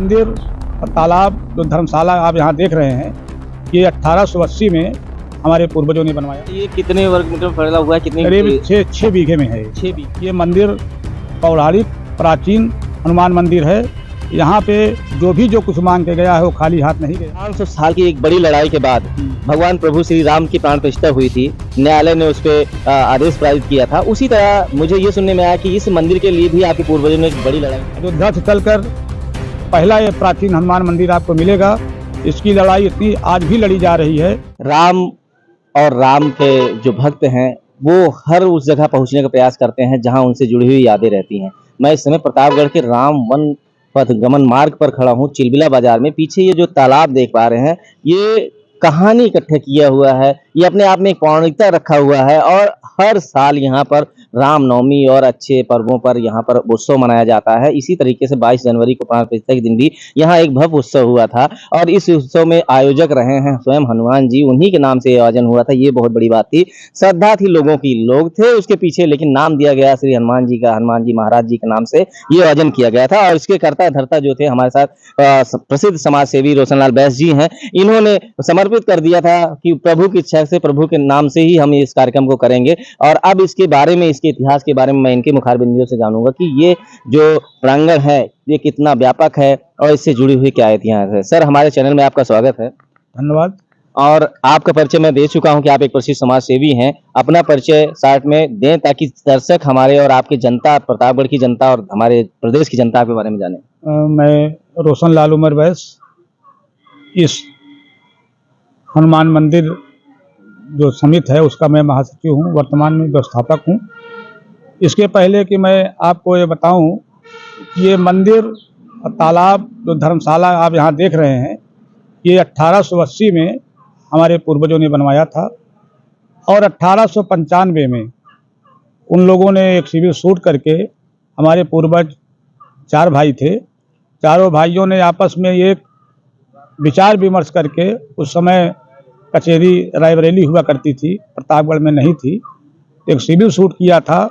मंदिर और तालाब जो धर्मशाला आप यहाँ देख रहे हैं, ये 1880 में हमारे पूर्वजों ने बनवाया। ये कितने वर्ग मीटर में फैला हुआ है? कितने? करीब 6 बीघे में है। 6 बीघे। ये मंदिर पौराणिक प्राचीन हनुमान मंदिर है। यहाँ पे जो कुछ मांग के गया है वो खाली हाथ नहीं गया। 500 साल की एक बड़ी लड़ाई के बाद भगवान प्रभु श्री राम की प्राण प्रतिष्ठा हुई थी। न्यायालय ने उस पर आदेश पारित किया था। उसी तरह मुझे ये सुनने में आया कि इस मंदिर के लिए भी आपके पूर्वजों ने एक बड़ी लड़ाई। अयोध्या से चलकर पहला ये प्राचीन हनुमान मंदिर आपको मिलेगा। इसकी लड़ाई इतनी आज भी लड़ी जा रही है। राम और राम के जो भक्त हैं वो हर उस जगह पहुंचने का प्रयास करते हैं जहां उनसे जुड़ी हुई यादें रहती हैं। मैं इस समय प्रतापगढ़ के राम वन पथ गमन मार्ग पर खड़ा हूं, चिलबिला बाजार में। पीछे ये जो तालाब देख पा रहे हैं, ये कहानी इकट्ठे किया हुआ है। ये अपने आप में एक पौराणिकता रखा हुआ है और हर साल यहाँ पर रामनवमी और अच्छे पर्वों पर यहाँ पर उत्सव मनाया जाता है। इसी तरीके से 22 जनवरी को प्राण प्रतिष्ठा के दिन भी यहाँ एक भव्य उत्सव हुआ था और इस उत्सव में आयोजक रहे हैं स्वयं हनुमान जी। उन्हीं के नाम से आयोजन हुआ था। ये बहुत बड़ी बात थी। श्रद्धा थी लोगों की, लोग थे उसके पीछे, लेकिन नाम दिया गया श्री हनुमान जी का। हनुमान जी महाराज जी के नाम से ये आयोजन किया गया था और इसके कर्ता धर्ता जो थे हमारे साथ प्रसिद्ध समाज सेवी रोशनलाल बैस जी हैं। इन्होंने समर्पित कर दिया था कि प्रभु की इच्छा से, प्रभु के नाम से ही हम इस कार्यक्रम को करेंगे। और अब इसके बारे में, इसके इतिहास के बारे में मैं इनके मुखारबिंदियों से जानूंगा कि ये जो प्रांगण है ये कितना व्यापक है और इससे जुड़ी हुई क्या इतिहास है। सर, हमारे चैनल में आपका स्वागत है। धन्यवाद। और आपका परिचय मैं दे चुका हूं कि आप एक प्रसिद्ध समाज सेवी हैं। अपना परिचय शार्ट में दें ताकि दर्शक हमारे और आपकी जनता, प्रतापगढ़ की जनता और हमारे प्रदेश की जनता के बारे में जाने। मैं रोशनलाल उमर बैस, इस हनुमान मंदिर जो समिति है उसका मैं महासचिव हूँ, वर्तमान में व्यवस्थापक हूँ। इसके पहले कि मैं आपको ये बताऊं कि ये मंदिर और तालाब जो धर्मशाला आप यहाँ देख रहे हैं, ये 1880 में हमारे पूर्वजों ने बनवाया था और 1895 में उन लोगों ने एक सिविल सूट करके, हमारे पूर्वज 4 भाई थे, चारों भाइयों ने आपस में एक विचार विमर्श करके, उस समय कचहरी रायबरेली हुआ करती थी, प्रतापगढ़ में नहीं थी, एक सिविल सूट किया था।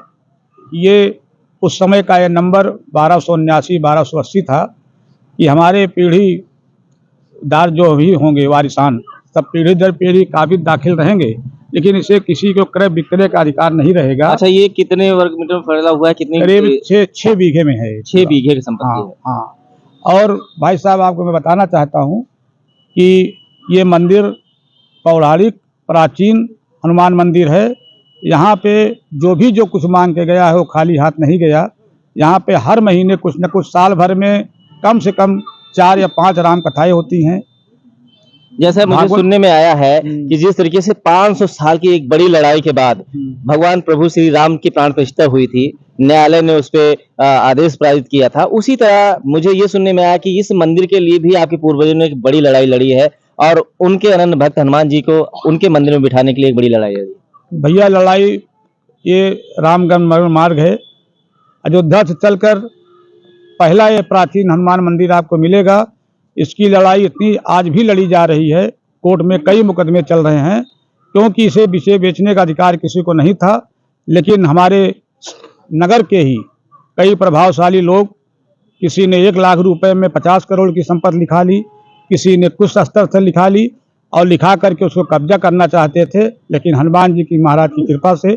ये उस समय का ये नंबर 1279-1280 था कि हमारे पीढ़ी दार जो भी होंगे वारिसान, सब पीढ़ी दर पीढ़ी काबिज दाखिल रहेंगे, लेकिन इसे किसी को क्रय विक्रय का अधिकार नहीं रहेगा। अच्छा, ये कितने वर्ग मीटर में फैला हुआ है? कितने? करीब 6 बीघे में है। 6 बीघे की संपत्ति है। हाँ। और भाई साहब, आपको मैं बताना चाहता हूँ कि ये मंदिर पौराणिक प्राचीन हनुमान मंदिर है। यहाँ पे जो कुछ मांग के गया है वो खाली हाथ नहीं गया। यहाँ पे हर महीने कुछ न कुछ, साल भर में कम से कम 4 या 5 राम कथाएं होती हैं। जैसे मुझे सुनने में आया है कि जिस तरीके से 500 साल की एक बड़ी लड़ाई के बाद भगवान प्रभु श्री राम की प्राण प्रतिष्ठा हुई थी, न्यायालय ने उस पर आदेश पारित किया था। उसी तरह मुझे ये सुनने में आया कि इस मंदिर के लिए भी आपके पूर्वजों ने एक बड़ी लड़ाई लड़ी है और उनके अनन्य भक्त हनुमान जी को उनके मंदिर में बिठाने के लिए एक बड़ी लड़ाई लड़ी। भैया, लड़ाई ये रामगढ़ मार्ग है। अयोध्या से चलकर पहला ये प्राचीन हनुमान मंदिर आपको मिलेगा। इसकी लड़ाई इतनी आज भी लड़ी जा रही है। कोर्ट में कई मुकदमे चल रहे हैं, क्योंकि इसे विषय बेचने का अधिकार किसी को नहीं था। लेकिन हमारे नगर के ही कई प्रभावशाली लोग, किसी ने 1 लाख रुपए में 50 करोड़ की संपत्ति लिखा ली, किसी ने कुछ स्तर से लिखा ली और लिखा करके उसको कब्जा करना चाहते थे। लेकिन हनुमान जी की, महाराज की कृपा से,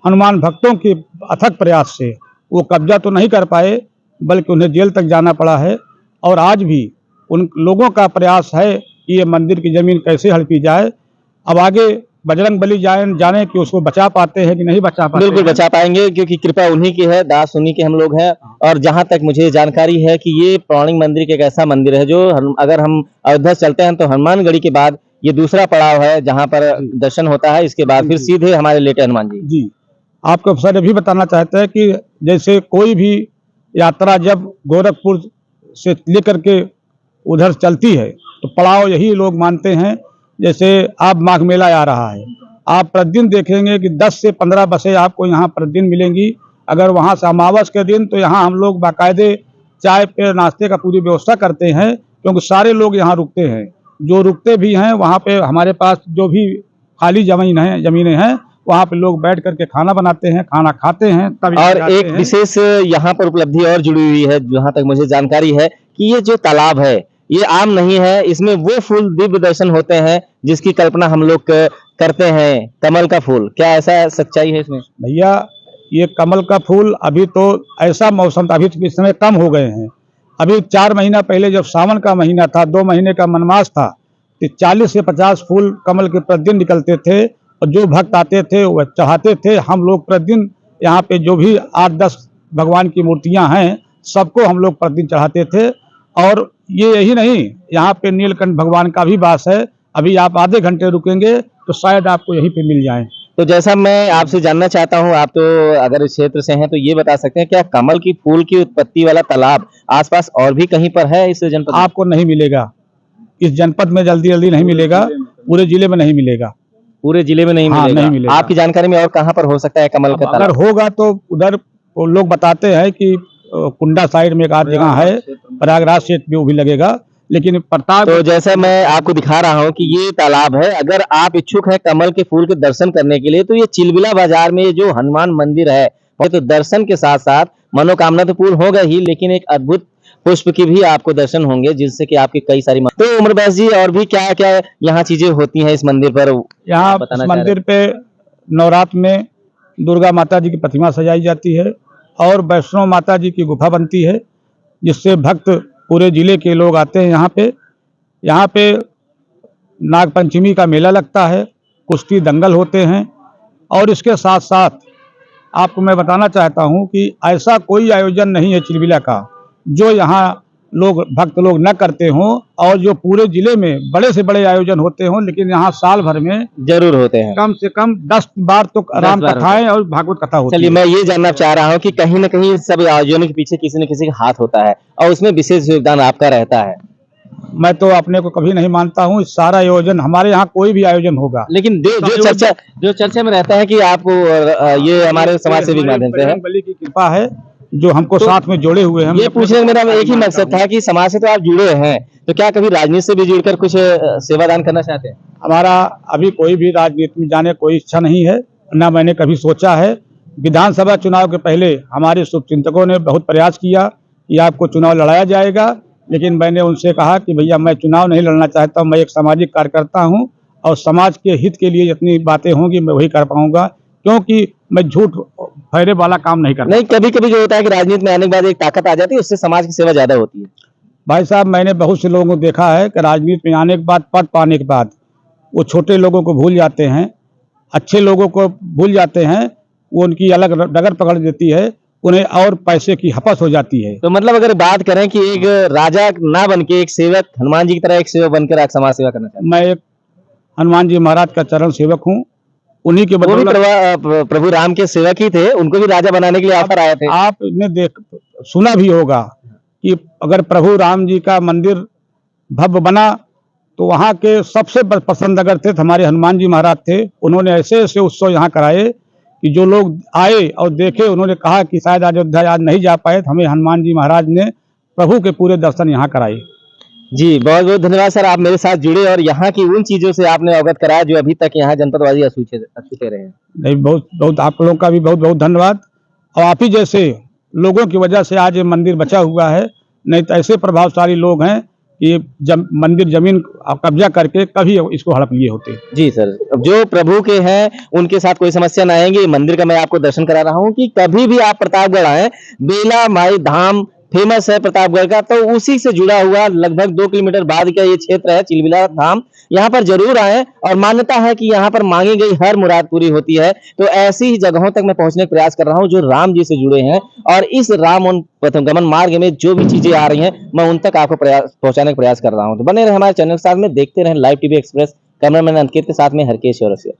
हनुमान भक्तों के अथक प्रयास से वो कब्जा तो नहीं कर पाए, बल्कि उन्हें जेल तक जाना पड़ा है। और आज भी उन लोगों का प्रयास है कि ये मंदिर की जमीन कैसे हड़पी जाए। अब आगे बजरंग बली जाने कि उसको बचा पाते हैं कि नहीं बचा पाते। बिल्कुल बचा पाएंगे, क्योंकि कृपा उन्हीं की है, दास उन्हीं के हम लोग हैं। और जहां तक मुझे जानकारी है कि ये पौराणिक मंदिर के एक ऐसा मंदिर है जो अगर हम अयोध्या चलते हैं तो हनुमानगढ़ी के बाद ये दूसरा पड़ाव है जहां पर दर्शन होता है। इसके बाद फिर सीधे हमारे लेटे हनुमान जी। जी, आपको सर ये भी बताना चाहते हैं कि जैसे कोई भी यात्रा जब गोरखपुर से लेकर के उधर चलती है तो पड़ाव यही लोग मानते हैं। जैसे आप माघ मेला आ रहा है, आप प्रतिदिन देखेंगे कि 10 से 15 बसें आपको यहाँ प्रतिदिन मिलेंगी। अगर वहाँ से अमावस के दिन, तो यहाँ हम लोग बाकायदे चाय पे नाश्ते का पूरी व्यवस्था करते हैं, क्योंकि सारे लोग यहाँ रुकते हैं। जो रुकते भी हैं वहाँ पे हमारे पास जो भी खाली जमीनें हैं वहाँ पे लोग बैठ करके खाना बनाते हैं, खाना खाते हैं, तब यहाँ और जाते एक हैं। विशेष यहाँ पर उपलब्धि और जुड़ी हुई है, जहाँ तक मुझे जानकारी है कि ये जो तालाब है, ये आम नहीं है। इसमें वो फूल दिव्य दर्शन होते हैं जिसकी कल्पना हम लोग करते हैं, कमल का फूल। क्या ऐसा सच्चाई है इसमें? भैया ये कमल का फूल अभी तो ऐसा मौसम था, अभी तो इस समय कम हो गए हैं। अभी 4 महीना पहले जब सावन का महीना था, 2 महीने का मनमास था, तो 40 से 50 फूल कमल के प्रतिदिन निकलते थे और जो भक्त आते थे वह चढ़ाते थे। हम लोग प्रतिदिन यहाँ पे जो भी 8-10 भगवान की मूर्तियाँ हैं, सबको हम लोग प्रतिदिन चढ़ाते थे। और ये यही नहीं, यहाँ पे नीलकंठ भगवान का भी वास है। अभी आप आधे घंटे रुकेंगे तो शायद आपको यहीं पे मिल जाएं। तो जैसा मैं आपसे जानना चाहता हूँ, आप तो अगर इस क्षेत्र से हैं तो ये बता सकते हैं, क्या कमल की फूल की उत्पत्ति वाला तालाब आसपास और भी कहीं पर है इस जनपद में? आपको नहीं मिलेगा, इस जनपद में जल्दी जल्दी नहीं मिलेगा, पूरे जिले में नहीं मिलेगा। पूरे जिले में नहीं हाँ, मिलेगा। नहीं मिलेगा। आपकी जानकारी में और कहाँ पर हो सकता है कमल का अगर तालाब? होगा तो उधर वो लोग बताते हैं कि कुंडा साइड में एक आध जगह है, प्रयागराज क्षेत्र में वो भी लगेगा, लेकिन प्रताप तो जैसा मैं आपको दिखा रहा हूँ कि ये तालाब है। अगर आप इच्छुक हैं कमल के फूल के दर्शन करने के लिए, तो ये चिलबिला बाजार में जो हनुमान मंदिर है, तो दर्शन के साथ साथ मनोकामना तो पूर्ण होगा ही, लेकिन एक अद्भुत पुष्प की भी आपको दर्शन होंगे, जिससे कि आपकी कई सारी तो उमर बैस जी, और भी क्या क्या यहाँ चीजें होती हैं इस मंदिर पर? यहाँ बताना इस चाह रहे मंदिर पे नवरात्र में दुर्गा माता जी की प्रतिमा सजाई जाती है और वैष्णो माता जी की गुफा बनती है, जिससे भक्त पूरे जिले के लोग आते हैं यहाँ पे। यहाँ पे नागपंचमी का मेला लगता है, कुश्ती दंगल होते हैं और इसके साथ साथ आपको मैं बताना चाहता हूँ कि ऐसा कोई आयोजन नहीं है चिलबिला का जो यहाँ लोग भक्त लोग न करते हों, और जो पूरे जिले में बड़े से बड़े आयोजन होते हों, लेकिन यहाँ साल भर में जरूर होते हैं। कम से कम 10 बार तो राम बार कथाएं और भागवत कथा होती चलिए, है। मैं ये जानना चाह रहा हूँ कि कहीं ना कहीं इस सब आयोजनों के पीछे किसी न किसी का हाथ होता है और उसमें विशेष योगदान आपका रहता है। मैं तो अपने को कभी नहीं मानता हूँ, इस सारा आयोजन हमारे यहाँ कोई भी आयोजन होगा, लेकिन जो चर्चा में रहता है कि आपको ये हमारे समाज सेवी के माध्यम से है। बजरंग बली की कृपा है जो हमको साथ में जोड़े हुए हैं। ये पूछने का मेरा एक ही मकसद था कि समाज से तो आप जुड़े हैं, तो क्या कभी राजनीति से भी जुड़कर कुछ सेवादान करना चाहते हैं? हमारा अभी कोई भी राजनीति में जाने कोई इच्छा नहीं है, ना मैंने कभी सोचा है। विधानसभा चुनाव के पहले हमारे शुभचिंतकों ने बहुत प्रयास किया कि आपको चुनाव लड़ाया जाएगा, लेकिन मैंने उनसे कहा कि भैया मैं चुनाव नहीं लड़ना चाहता हूँ, मैं एक सामाजिक कार्यकर्ता हूँ और समाज के हित के लिए जितनी बातें होंगी मैं वही कर पाऊंगा, क्योंकि मैं झूठ फैरे वाला काम नहीं करता। नहीं, कभी कभी जो होता है कि राजनीति में आने के बाद एक ताकत आ जाती है, उससे समाज की सेवा ज्यादा होती है। भाई साहब, मैंने बहुत से लोगों को देखा है कि राजनीति में आने के बाद, पद पाने के बाद वो छोटे लोगों को भूल जाते हैं, अच्छे लोगों को भूल जाते हैं, वो उनकी अलग डगर पकड़ देती है, उन्हें और पैसे की हपस हो जाती है। तो मतलब अगर बात करें कि एक राजा ना बन के एक सेवक, हनुमान जी की तरह एक सेवक बनकर आप समाज सेवा करना चाहते हैं? मैं एक हनुमान जी महाराज का चरण सेवक हूँ, उन्हीं के वो भी बदौलत प्रभु राम के सेवक ही थे, उनको भी राजा बनाने के लिए ऑफर आए थे। आपने सुना भी होगा कि अगर प्रभु राम जी का मंदिर भव्य बना तो वहाँ के सबसे पसंद अगर थे तो हमारे हनुमान जी महाराज थे। उन्होंने ऐसे ऐसे उत्सव यहाँ कराए कि जो लोग आए और देखे, उन्होंने कहा कि शायद अयोध्या आज नहीं जा पाए, हमें हनुमान जी महाराज ने प्रभु के पूरे दर्शन यहाँ कराए। जी, बहुत बहुत धन्यवाद सर, आप मेरे साथ जुड़े और यहाँ की उन चीजों से आपने अवगत कराया जो अभी तक यहाँ जनपदवासी अछूते रहे हैं। नहीं, बहुत बहुत आप लोगों का भी बहुत बहुत धन्यवाद, और आप ही जैसे लोगों की वजह से आज ये मंदिर बचा हुआ है, नहीं तो ऐसे प्रभावशाली लोग हैं कि मंदिर जमीन कब्जा करके कभी इसको हड़प लिए होते। जी सर, जो प्रभु के हैं उनके साथ कोई समस्या ना आएंगे। मंदिर का मैं आपको दर्शन करा रहा हूँ कि कभी भी आप प्रतापगढ़ आए, बेला माई धाम फेमस है प्रतापगढ़ का, तो उसी से जुड़ा हुआ लगभग 2 किलोमीटर बाद का ये क्षेत्र है चिलबिला धाम। यहाँ पर जरूर आए, और मान्यता है कि यहाँ पर मांगी गई हर मुराद पूरी होती है। तो ऐसी ही जगहों तक मैं पहुंचने का प्रयास कर रहा हूँ जो राम जी से जुड़े हैं, और इस राम गमन मार्ग में जो भी चीजें आ रही हैं मैं उन तक आपको पहुंचाने का प्रयास कर रहा हूँ। तो बने रहे हमारे चैनल के साथ में, देखते रहे लाइव टीवी एक्सप्रेस। कैमरामैन अंकित के साथ में हरकेश चौरसिया।